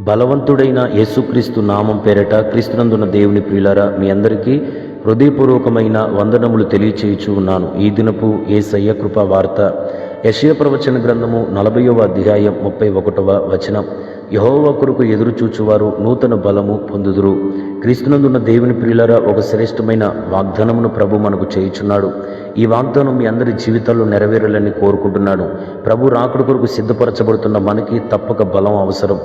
బలవంతుడైన యేసుక్రీస్తు నామం పేరట క్రీస్తునందున్న దేవుని ప్రియులారా, మీ అందరికీ హృదయపూర్వకమైన వందనములు తెలియచేయుచు ఉన్నాను. ఈ దినపు యేసయ్య కృపా వార్త యెషయా ప్రవచన గ్రంథము 40వ అధ్యాయం 31వ వచనం. యెహోవా కొరకు ఎదురు చూచువారు నూతన బలము పొందుదురు. క్రీస్తునందున్న దేవుని ప్రియులారా, ఒక శ్రేష్టమైన వాగ్దానమును ప్రభు మనకు చేయుచున్నాడు. ఈ వాగ్దానం మీ అందరి జీవితాల్లో నెరవేరాలని కోరుకుంటున్నాను. ప్రభు రాకడ కొరకు సిద్ధపరచబడుతున్న మనకి తప్పక బలం అవసరం.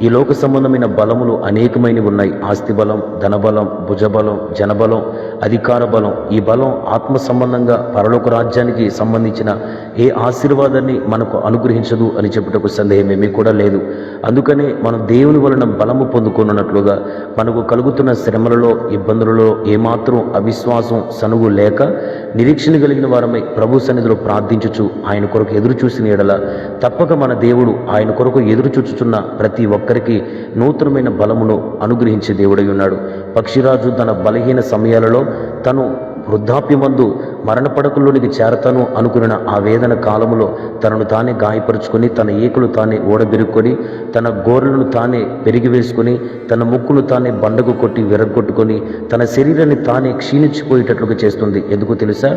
ఈ లోక సంబంధమైన బలములు అనేకమైనవి ఉన్నాయి. ఆస్తి బలం, ధనబలం, భుజబలం, జనబలం, అధికార బలం. ఈ బలం ఆత్మ సంబంధంగా పరలోక రాజ్యానికి సంబంధించిన ఏ ఆశీర్వాదాన్ని మనకు అనుగ్రహించదు అని చెప్పుటకు సందేహమేమీ కూడా లేదు. అందుకనే మనం దేవుని వలన బలము పొందుకున్నట్లుగా మనకు కలుగుతున్న శ్రమలలో, ఇబ్బందులలో ఏమాత్రం అవిశ్వాసం, సనుగు లేక నిరీక్షణ కలిగిన వారమై ప్రభు సన్నిధిలో ప్రార్థించుచు ఆయన కొరకు ఎదురు చూసిన ఎడల తప్పక మన దేవుడు ఆయన కొరకు ఎదురు చూచుచున్న ప్రతి ఒక్కరికి నూతనమైన బలమును అనుగ్రహించే దేవుడై ఉన్నాడు. పక్షిరాజు తన బలహీన సమయాలలో తను వృద్ధాప్యమందు మరణపడకల్లోనికి చేరతాను అనుకున్న ఆ వేదన కాలములో తనను తానే గాయపరుచుకొని, తన ఏకులు తానే ఓడబెరుక్కొని, తన గోర్లను తానే పెరిగి వేసుకొని, తన ముక్కును తానే బండకు కొట్టి విరగొట్టుకొని, తన శరీరాన్ని తానే క్షీణించిపోయేటట్లుగా చేస్తుంది. ఎందుకు తెలుసా?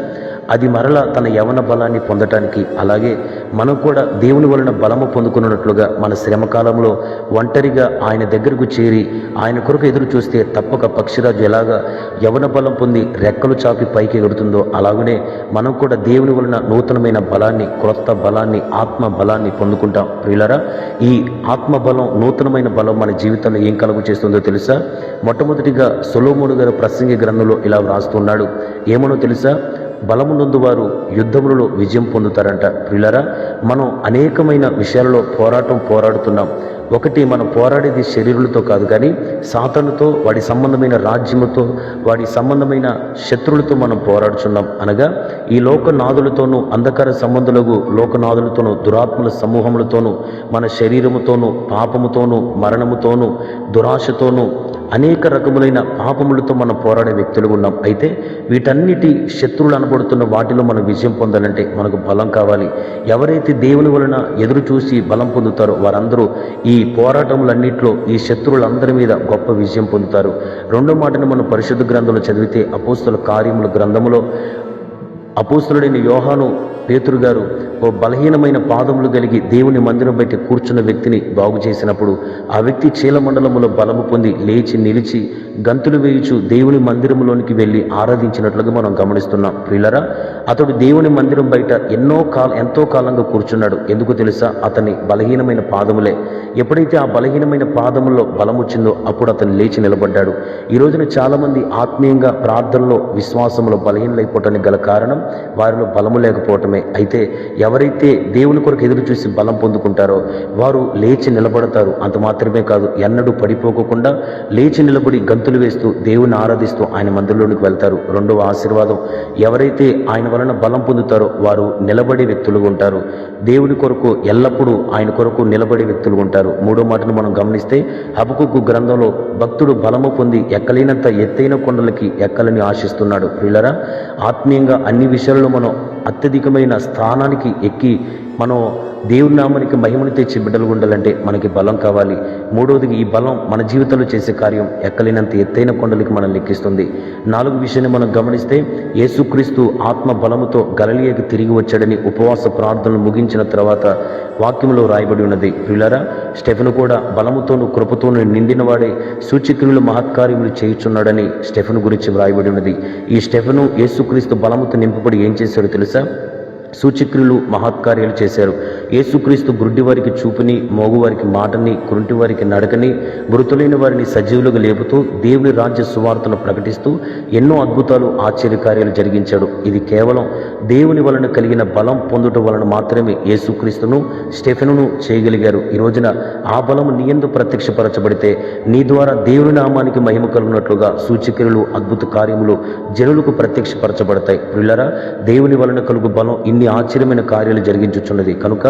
అది మరలా తన యవన బలాన్ని పొందటానికి. అలాగే మనం కూడా దేవుని వలన బలము పొందుకున్నట్లుగా మన శ్రమ కాలంలో ఒంటరిగా ఆయన దగ్గరకు చేరి ఆయన కొరకు ఎదురు చూస్తే తప్పక పక్షిరాజు ఎలాగా యవన బలం పొంది రెక్కలు చాపి పైకి ఎగురుతుందో అలాగనే మనం కూడా దేవుని వలన నూతనమైన బలాన్ని, క్రొత్త బలాన్ని, ఆత్మ బలాన్ని పొందుకుంటాం. ప్రియులారా, ఈ ఆత్మ బలం, నూతనమైన బలం మన జీవితంలో ఏం కలుగు చేస్తుందో తెలుసా? మొట్టమొదటిగా సొలొమోను గారు ప్రసంగి గ్రంథంలో ఇలా వ్రాస్తున్నాడు. ఏమనో తెలుసా? బలమునందు వారు యుద్ధములలో విజయం పొందుతారంట. ప్రియులారా, మనం అనేకమైన విషయాలలో పోరాడుతున్నాం. ఒకటి, మనం పోరాడేది శరీరులతో కాదు, కానీ సాతానుతో, వాడి సంబంధమైన రాజ్యముతో, వాడి సంబంధమైన శత్రువులతో మనం పోరాడుచున్నాం. అనగా ఈ లోకనాథులతోనూ, అంధకార సంబంధులకు లోకనాథులతోనూ, దురాత్మల సమూహములతోనూ, మన శరీరముతోనూ, పాపముతోనూ, మరణముతోనూ, దురాశతోనూ, అనేక రకములైన పాపములతో మనం పోరాడే వ్యక్తులు ఉన్నాం. అయితే వీటన్నిటి శత్రువులు అనబడుతున్న వాటిలో మనం విజయం పొందాలంటే మనకు బలం కావాలి. ఎవరైతే దేవుని వలన ఎదురు చూసి బలం పొందుతారో వారందరూ ఈ పోరాటములన్నింటిలో ఈ శత్రువులందరి మీద గొప్ప విజయం పొందుతారు. రెండో మాటను మనం పరిశుద్ధ గ్రంథంలో చదివితే అపోస్తల కార్యముల గ్రంథములో అపోస్తలుడైన యోహాను పేతురు గారు ఓ బలహీనమైన పాదములు కలిగి దేవుని మందిరం బయట కూర్చున్న వ్యక్తిని బాగు చేసినప్పుడు ఆ వ్యక్తి చీలమండలములో బలము పొంది లేచి నిలిచి గంతులు వేయుచు దేవుని మందిరములోనికి వెళ్ళి ఆరాధించినట్లుగా మనం గమనిస్తున్నాం. ప్రియులారా, అతడు దేవుని మందిరం బయట ఎంతో కాలంగా కూర్చున్నాడు. ఎందుకు తెలుసా? అతని బలహీనమైన పాదములే. ఎప్పుడైతే ఆ బలహీనమైన పాదముల్లో బలం వచ్చిందో అప్పుడు అతను లేచి నిలబడ్డాడు. ఈ రోజున చాలామంది ఆత్మీయంగా ప్రార్థనలో, విశ్వాసంలో బలహీనలైపోవటానికి గల కారణం వారిలో బలము లేకపోవటమే. అయితే ఎవరైతే దేవుని కొరకు ఎదురు చూసి బలం పొందుకుంటారో వారు లేచి నిలబడతారు. అంత మాత్రమే కాదు, ఎన్నడూ పడిపోకుండా లేచి నిలబడి గంతులు వేస్తూ దేవుని ఆరాధిస్తూ ఆయన మందిరంలోనికి వెళ్తారు. రెండవ ఆశీర్వాదం, ఎవరైతే ఆయన వలన బలం పొందుతారో వారు నిలబడే వ్యక్తులుగా ఉంటారు. దేవుని కొరకు ఎల్లప్పుడూ ఆయన కొరకు నిలబడే వ్యక్తులుగా ఉంటారు. మూడో మాటను మనం గమనిస్తే హబక్కూకు గ్రంథంలో భక్తుడు బలము పొంది ఎక్కలేనంత ఎత్తైన కొండలకి ఎక్కాలని ఆశిస్తున్నాడు. ప్రియులారా, ఆత్మీయంగా అన్ని విషయాల్లో మనం అత్యధికమైన స్థానానికి ఎక్కి మనం దేవుని నామానికి మహిమను తెచ్చి బిడ్డలు ఉండాలంటే మనకి బలం కావాలి. మూడవది, ఈ బలం మన జీవితంలో చేసే కార్యం ఎక్కలేనంత ఎత్తైన కొండలకి మనం లెక్కిస్తుంది. నాలుగు విషయాన్ని మనం గమనిస్తే యేసుక్రీస్తు ఆత్మ బలముతో గలిలయకు తిరిగి వచ్చాడని ఉపవాస ప్రార్థనలు ముగించిన తర్వాత వాక్యంలో రాయబడి ఉన్నది. ప్రియులారా, స్టెఫెను కూడా బలముతోనూ కృపతోనూ నిండిన వాడే సూచక్రియలు మహత్కార్యములు చేయుచున్నాడని స్టెఫెను గురించి వ్రాయబడి ఉన్నది. ఈ స్టెఫెను యేసుక్రీస్తు బలముతో నింపబడి ఏం చేశాడో తెలుసా? సూచక్రియలు మహత్కార్యాలు చేశారు. యేసుక్రీస్తు గుడ్డి వారికి చూపుని, మోగువారికి మాటని, కుంటి వారికి నడకని, మృతులైన వారిని సజీవులుగా లేపుతూ దేవుని రాజ్య సువార్తను ప్రకటిస్తూ ఎన్నో అద్భుతాలు, ఆశ్చర్యకార్యాలు జరిగించాడు. ఇది కేవలం దేవుని వలన కలిగిన బలం పొందుట వలన మాత్రమే యేసుక్రీస్తును, స్టెఫెనును చేయగలిగారు. ఈ రోజున ఆ బలము నీ యందు ప్రత్యక్షపరచబడితే నీ ద్వారా దేవుని నామానికి మహిమ కలుగునట్లుగా సూచక్రియలు, అద్భుత కార్యములు జనులకు ప్రత్యక్షపరచబడతాయి. ప్రియులారా, దేవుని వలన కలుగు బలం ఇన్ని ఆశ్చర్యమైన కార్యాలు జరిగించుచున్నది. కనుక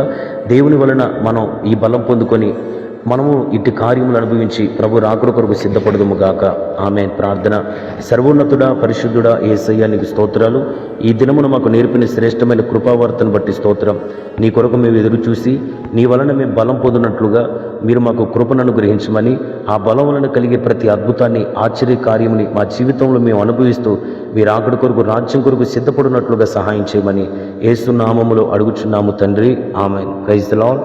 దేవుని వలన మనం ఈ బలం పొందుకొని మనము ఇట్టి కార్యములు అనుభవించి ప్రభు రాకడ కొరకు సిద్ధపడదుము గాక. ఆమె ప్రార్థన. సర్వోన్నతుడా, పరిశుద్ధుడా యేసయ్య, నీకు స్తోత్రాలు. ఈ దినమున మాకు నేర్పిన శ్రేష్టమైన కృపావార్తను బట్టి స్తోత్రం. నీ కొరకు మేము ఎదురు చూసి నీ వలన మేము బలం పొందినట్లుగా మీరు మాకు కృపను అనుగ్రహించమని, ఆ బలం వలన కలిగే ప్రతి అద్భుతాన్ని, ఆశ్చర్య కార్యముని మా జీవితంలో మేము అనుభవిస్తూ మీరు రాకడ కొరకు, రాజ్యం కొరకు సిద్ధపడినట్లుగా సహాయం చేయమని యేసు నామములో అడుగుచున్నాము తండ్రి. ఆమేన్. Praise the lord.